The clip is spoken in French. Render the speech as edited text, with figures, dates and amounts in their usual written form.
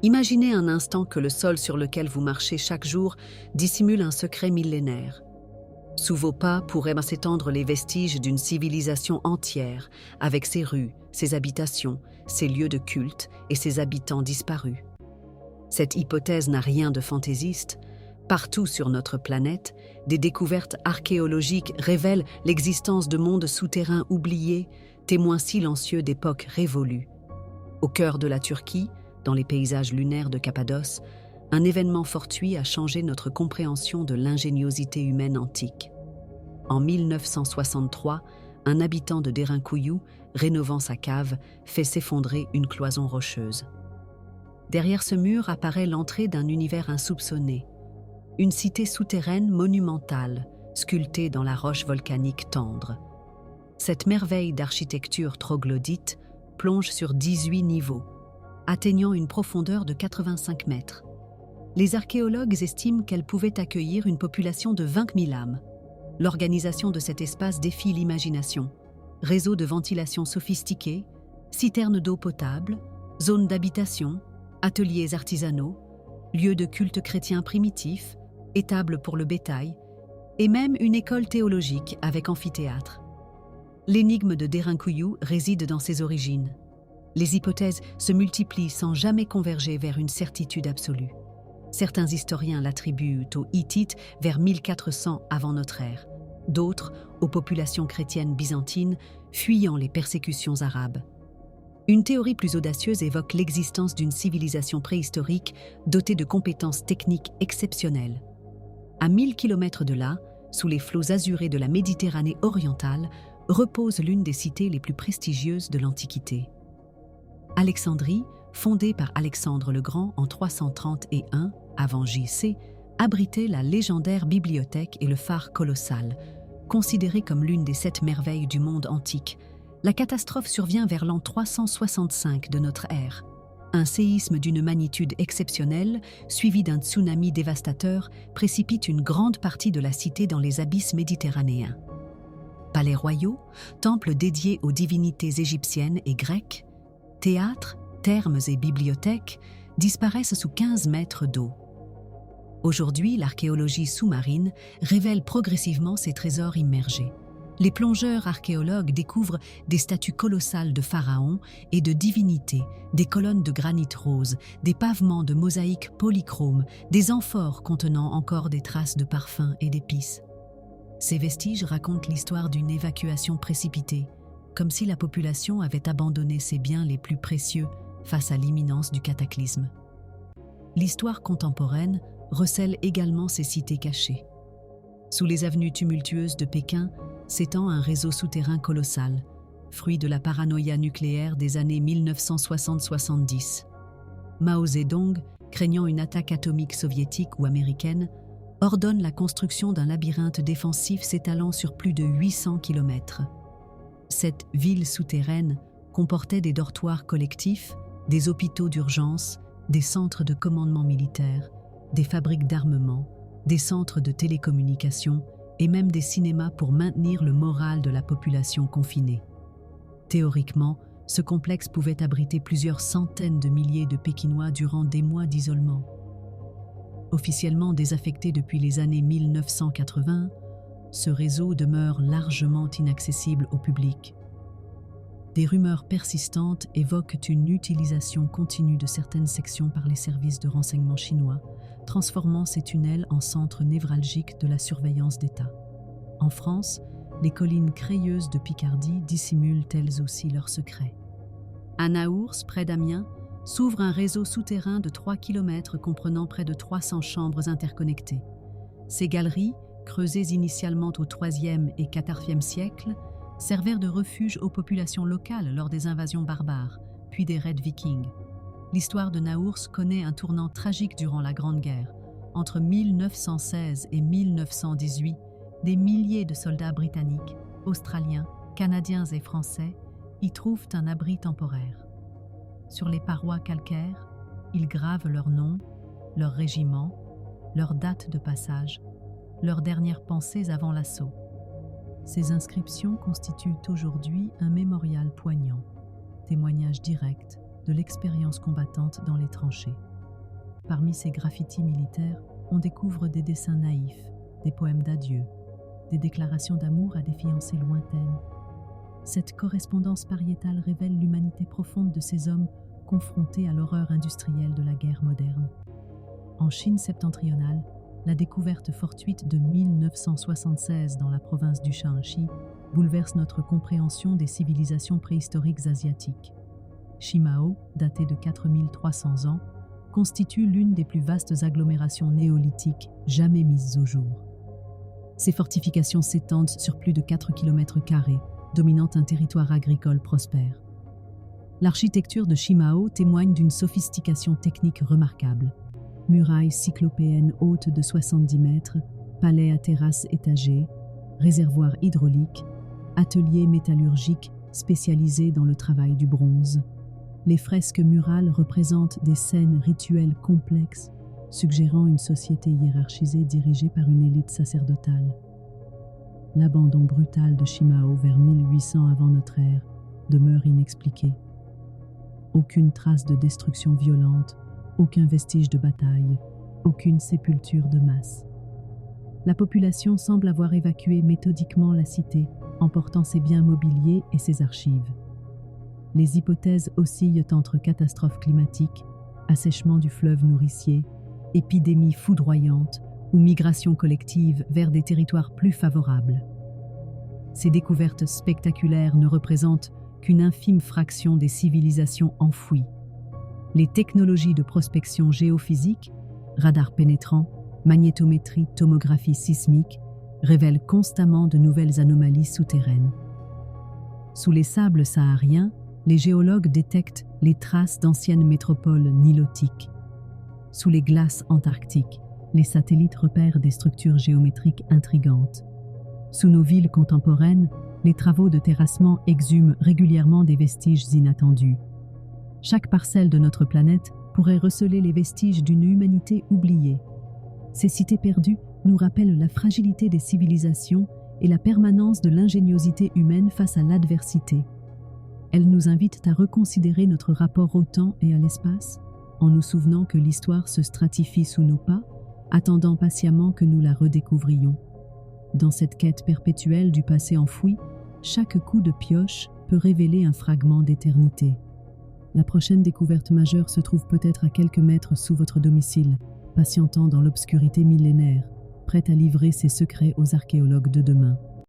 Imaginez un instant que le sol sur lequel vous marchez chaque jour dissimule un secret millénaire. Sous vos pas pourraient s'étendre les vestiges d'une civilisation entière, avec ses rues, ses habitations, ses lieux de culte et ses habitants disparus. Cette hypothèse n'a rien de fantaisiste. Partout sur notre planète, des découvertes archéologiques révèlent l'existence de mondes souterrains oubliés, témoins silencieux d'époques révolues. Au cœur de la Turquie, dans les paysages lunaires de Cappadoce, un événement fortuit a changé notre compréhension de l'ingéniosité humaine antique. En 1963, un habitant de Derinkuyu, rénovant sa cave, fait s'effondrer une cloison rocheuse. Derrière ce mur apparaît l'entrée d'un univers insoupçonné. Une cité souterraine monumentale, sculptée dans la roche volcanique tendre. Cette merveille d'architecture troglodyte plonge sur 18 niveaux, atteignant une profondeur de 85 mètres. Les archéologues estiment qu'elle pouvait accueillir une population de 20 000 âmes. L'organisation de cet espace défie l'imagination. Réseaux de ventilation sophistiqués, citernes d'eau potable, zones d'habitation, ateliers artisanaux, lieux de culte chrétien primitif, étables pour le bétail, et même une école théologique avec amphithéâtre. L'énigme de Derinkuyu réside dans ses origines. Les hypothèses se multiplient sans jamais converger vers une certitude absolue. Certains historiens l'attribuent aux Hittites vers 1400 avant notre ère, d'autres aux populations chrétiennes byzantines fuyant les persécutions arabes. Une théorie plus audacieuse évoque l'existence d'une civilisation préhistorique dotée de compétences techniques exceptionnelles. À 1000 km de là, sous les flots azurés de la Méditerranée orientale, repose l'une des cités les plus prestigieuses de l'Antiquité. Alexandrie, fondée par Alexandre le Grand en 331 avant J.C., abritait la légendaire bibliothèque et le phare colossal, considéré comme l'une des 7 merveilles du monde antique. La catastrophe survient vers l'an 365 de notre ère. Un séisme d'une magnitude exceptionnelle, suivi d'un tsunami dévastateur, précipite une grande partie de la cité dans les abysses méditerranéens. Palais royaux, temples dédiés aux divinités égyptiennes et grecques, théâtres, thermes et bibliothèques disparaissent sous 15 mètres d'eau. Aujourd'hui, l'archéologie sous-marine révèle progressivement ces trésors immergés. Les plongeurs archéologues découvrent des statues colossales de pharaons et de divinités, des colonnes de granit rose, des pavements de mosaïques polychromes, des amphores contenant encore des traces de parfums et d'épices. Ces vestiges racontent l'histoire d'une évacuation précipitée, comme si la population avait abandonné ses biens les plus précieux face à l'imminence du cataclysme. L'histoire contemporaine recèle également ces cités cachées. Sous les avenues tumultueuses de Pékin s'étend un réseau souterrain colossal, fruit de la paranoïa nucléaire des années 1960-70. Mao Zedong, craignant une attaque atomique soviétique ou américaine, ordonne la construction d'un labyrinthe défensif s'étalant sur plus de 800 km. Cette ville souterraine comportait des dortoirs collectifs, des hôpitaux d'urgence, des centres de commandement militaire, des fabriques d'armement, des centres de télécommunications et même des cinémas pour maintenir le moral de la population confinée. Théoriquement, ce complexe pouvait abriter plusieurs centaines de milliers de Pékinois durant des mois d'isolement. Officiellement désaffecté depuis les années 1980, ce réseau demeure largement inaccessible au public. Des rumeurs persistantes évoquent une utilisation continue de certaines sections par les services de renseignement chinois, transformant ces tunnels en centres névralgiques de la surveillance d'État. En France, les collines crayeuses de Picardie dissimulent elles aussi leurs secrets. À Naours, près d'Amiens, s'ouvre un réseau souterrain de 3 km comprenant près de 300 chambres interconnectées. Ces galeries, creusées initialement au IIIe et IVe siècle, servirent de refuge aux populations locales lors des invasions barbares, puis des raids vikings. L'histoire de Naours connaît un tournant tragique durant la Grande Guerre. Entre 1916 et 1918, des milliers de soldats britanniques, australiens, canadiens et français y trouvent un abri temporaire. Sur les parois calcaires, ils gravent leurs noms, leurs régiments, leurs dates de passage, leurs dernières pensées avant l'assaut. Ces inscriptions constituent aujourd'hui un mémorial poignant, témoignage direct de l'expérience combattante dans les tranchées. Parmi ces graffitis militaires, on découvre des dessins naïfs, des poèmes d'adieu, des déclarations d'amour à des fiancées lointaines. Cette correspondance pariétale révèle l'humanité profonde de ces hommes confrontés à l'horreur industrielle de la guerre moderne. En Chine septentrionale, la découverte fortuite de 1976 dans la province du Shaanxi bouleverse notre compréhension des civilisations préhistoriques asiatiques. Shimao, datée de 4300 ans, constitue l'une des plus vastes agglomérations néolithiques jamais mises au jour. Ces fortifications s'étendent sur plus de 4 km², dominant un territoire agricole prospère. L'architecture de Shimao témoigne d'une sophistication technique remarquable. Murailles cyclopéennes hautes de 70 mètres, palais à terrasses étagées, réservoirs hydrauliques, ateliers métallurgiques spécialisés dans le travail du bronze. Les fresques murales représentent des scènes rituelles complexes, suggérant une société hiérarchisée dirigée par une élite sacerdotale. L'abandon brutal de Shimao vers 1800 avant notre ère demeure inexpliqué. Aucune trace de destruction violente, aucun vestige de bataille, aucune sépulture de masse. La population semble avoir évacué méthodiquement la cité, emportant ses biens mobiliers et ses archives. Les hypothèses oscillent entre catastrophes climatiques, assèchement du fleuve nourricier, épidémies foudroyantes ou migration collective vers des territoires plus favorables. Ces découvertes spectaculaires ne représentent qu'une infime fraction des civilisations enfouies. Les technologies de prospection géophysique, radars pénétrants, magnétométrie, tomographie sismique, révèlent constamment de nouvelles anomalies souterraines. Sous les sables sahariens, les géologues détectent les traces d'anciennes métropoles nilotiques. Sous les glaces antarctiques, les satellites repèrent des structures géométriques intrigantes. Sous nos villes contemporaines, les travaux de terrassement exhument régulièrement des vestiges inattendus. Chaque parcelle de notre planète pourrait receler les vestiges d'une humanité oubliée. Ces cités perdues nous rappellent la fragilité des civilisations et la permanence de l'ingéniosité humaine face à l'adversité. Elles nous invitent à reconsidérer notre rapport au temps et à l'espace, en nous souvenant que l'histoire se stratifie sous nos pas, attendant patiemment que nous la redécouvrions. Dans cette quête perpétuelle du passé enfoui, chaque coup de pioche peut révéler un fragment d'éternité. La prochaine découverte majeure se trouve peut-être à quelques mètres sous votre domicile, patientant dans l'obscurité millénaire, prête à livrer ses secrets aux archéologues de demain.